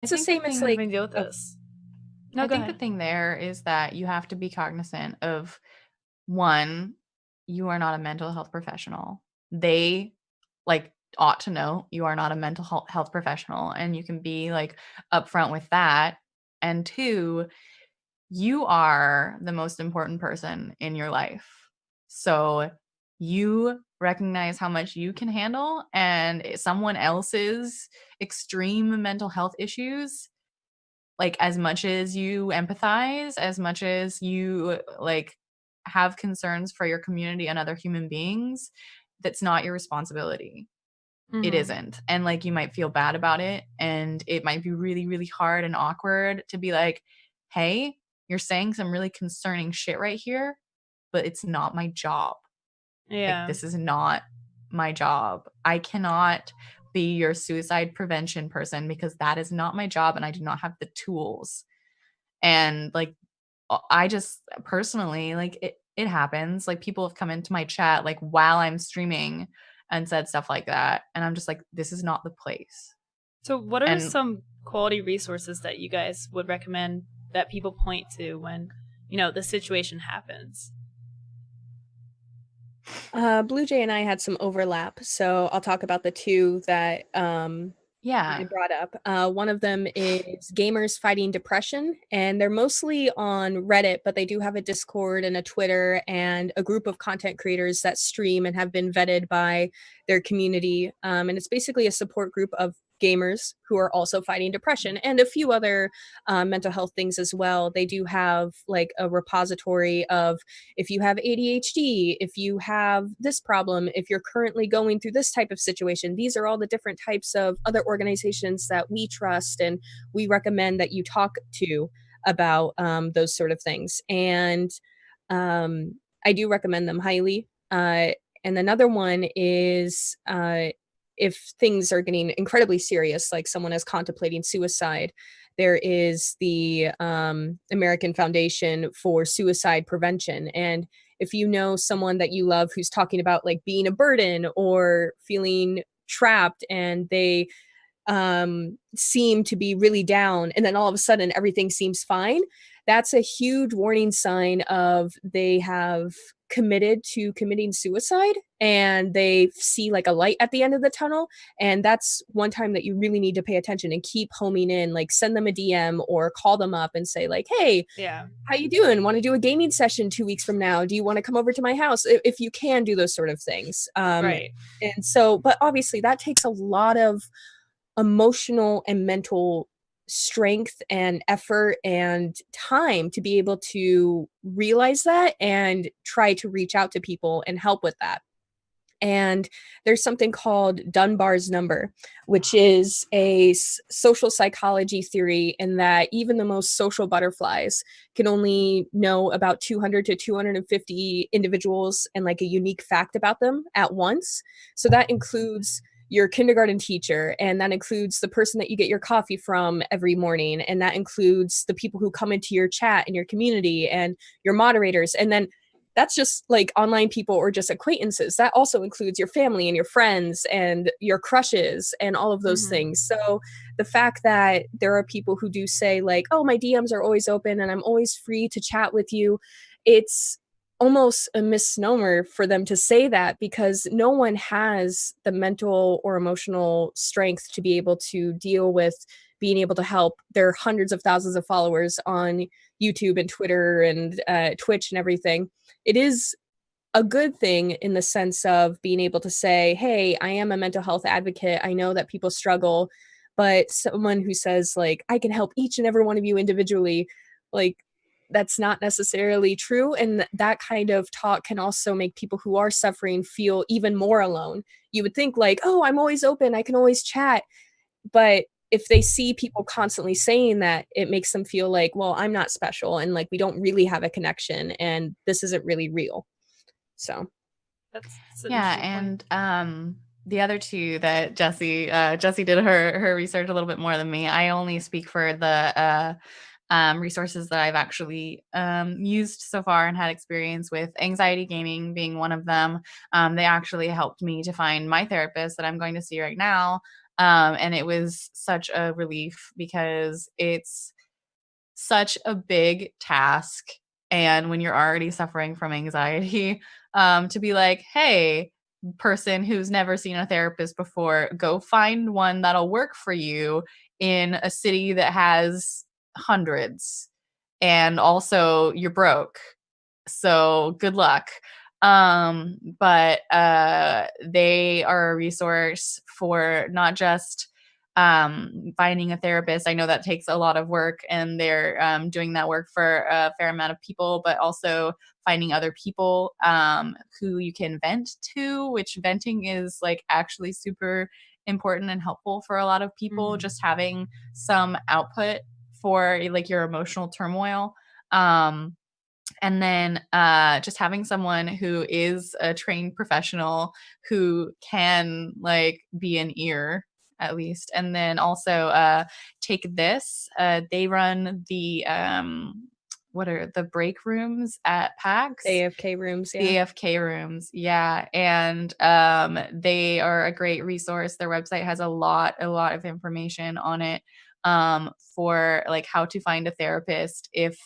I It's the think the same as thing like, having to deal with oh, this. No, I go think the ahead. thing there is that you have to be cognizant of, one, you are not a mental health professional. They like ought to know you are not a mental health professional, and you can be like upfront with that. And two, you are the most important person in your life. So you recognize how much you can handle, and someone else's extreme mental health issues, like as much as you empathize, as much as you like have concerns for your community and other human beings, that's not your responsibility. It Mm-hmm. isn't. And like you might feel bad about it, and it might be really, really hard and awkward to be like, hey, you're saying some really concerning shit right here, but it's not my job. Like, Yeah. this is not my job. I cannot be your suicide prevention person because that is not my job, and I do not have the tools. And like, I just personally, like, it happens. Like, people have come into my chat like while I'm streaming and said stuff like that. And I'm just like, this is not the place. So, what are And some quality resources that you guys would recommend that people point to when, the situation happens? Bluejay and I had some overlap, so I'll talk about the two that I yeah. brought up. One of them is Gamers Fighting Depression, and they're mostly on Reddit, but they do have a Discord and a Twitter and a group of content creators that stream and have been vetted by their community. And it's basically a support group of gamers who are also fighting depression and a few other mental health things as well. They do have like a repository of if you have ADHD, if you have this problem, if you're currently going through this type of situation. These are all the different types of other organizations that we trust and we recommend that you talk to about those sort of things. And I do recommend them highly. And another one is if things are getting incredibly serious, like someone is contemplating suicide, there is the American Foundation for Suicide Prevention. And if you know someone that you love who's talking about like being a burden or feeling trapped and they seem to be really down and then all of a sudden everything seems fine, that's a huge warning sign of they have committed to committing suicide and they see like a light at the end of the tunnel. And that's one time that you really need to pay attention and keep homing in, like send them a DM or call them up and say like, hey, Yeah. how you doing? Want to do a gaming session 2 weeks from now? Do you want to come over to my house? If you can do those sort of things. Right. And so, but obviously that takes a lot of emotional and mental strength and effort and time to be able to realize that and try to reach out to people and help with that. And there's something called Dunbar's number, which is a social psychology theory in that even the most social butterflies can only know about 200 to 250 individuals and like a unique fact about them at once. So that includes your kindergarten teacher, and that includes the person that you get your coffee from every morning, and that includes the people who come into your chat in your community and your moderators. And then that's just like online people or just acquaintances. That also includes your family and your friends and your crushes and all of those Mm-hmm. things. So the fact that there are people who do say like, oh, my DMs are always open and I'm always free to chat with you, it's almost a misnomer for them to say that because no one has the mental or emotional strength to be able to deal with being able to help their hundreds of thousands of followers on YouTube and Twitter and Twitch and everything. It is a good thing in the sense of being able to say, hey, I am a mental health advocate. I know that people struggle, but someone who says, like, I can help each and every one of you individually, like, that's not necessarily true. And that kind of talk can also make people who are suffering feel even more alone. You would think, like, oh, I'm always open, I can always chat. But if they see people constantly saying that, it makes them feel like, well, I'm not special and like we don't really have a connection and this isn't really real. So, That's an Yeah, interesting point. and the other two that Jessy did her research a little bit more than me. I only speak for the resources that I've actually used so far and had experience with. Anxiety gaming being one of them. They actually helped me to find my therapist that I'm going to see right now. And it was such a relief because it's such a big task. And when you're already suffering from anxiety, to be like, hey, person who's never seen a therapist before, go find one that'll work for you in a city that has hundreds. And also, you're broke. So good luck. But they are a resource for not just finding a therapist. I know that takes a lot of work, and they're doing that work for a fair amount of people, but also finding other people who you can vent to, which venting is like actually super important and helpful for a lot of people. Just having some output for like your emotional turmoil. And then just having someone who is a trained professional who can like be an ear at least. And then also Take This. They run the what are the break rooms at PAX? AFK rooms, yeah. The AFK rooms, yeah. And they are a great resource. Their website has a lot of information on it for like how to find a therapist if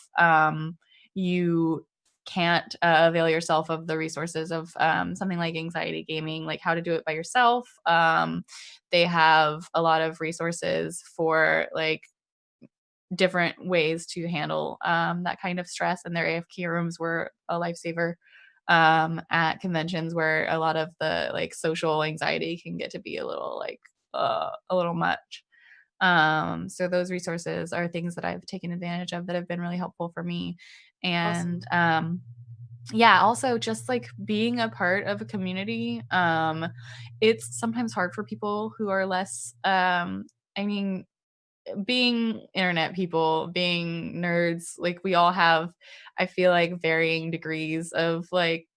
you can't avail yourself of the resources of something like anxiety gaming, like how to do it by yourself. They have a lot of resources for like different ways to handle that kind of stress, and their AFK rooms were a lifesaver at conventions where a lot of the like social anxiety can get to be a little like a little much. So those resources are things that I've taken advantage of that have been really helpful for me. And yeah, also just like being a part of a community. It's sometimes hard for people who are less I mean, being internet people, being nerds, like we all have, I feel like, varying degrees of like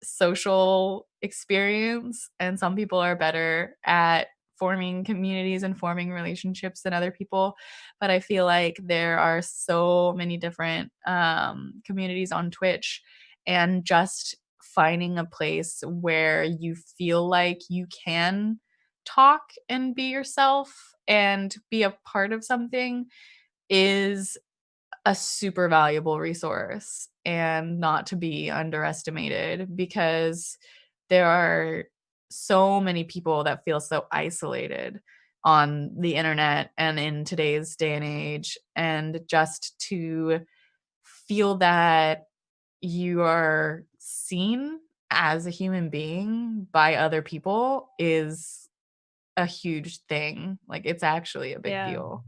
social experience. And some people are better at forming communities and forming relationships than other people. But I feel like there are so many different communities on Twitch, and just finding a place where you feel like you can talk and be yourself and be a part of something is a super valuable resource and not to be underestimated, because there are so many people that feel so isolated on the internet and in today's day and age. And just to feel that you are seen as a human being by other people is a huge thing. Like, it's actually a big deal.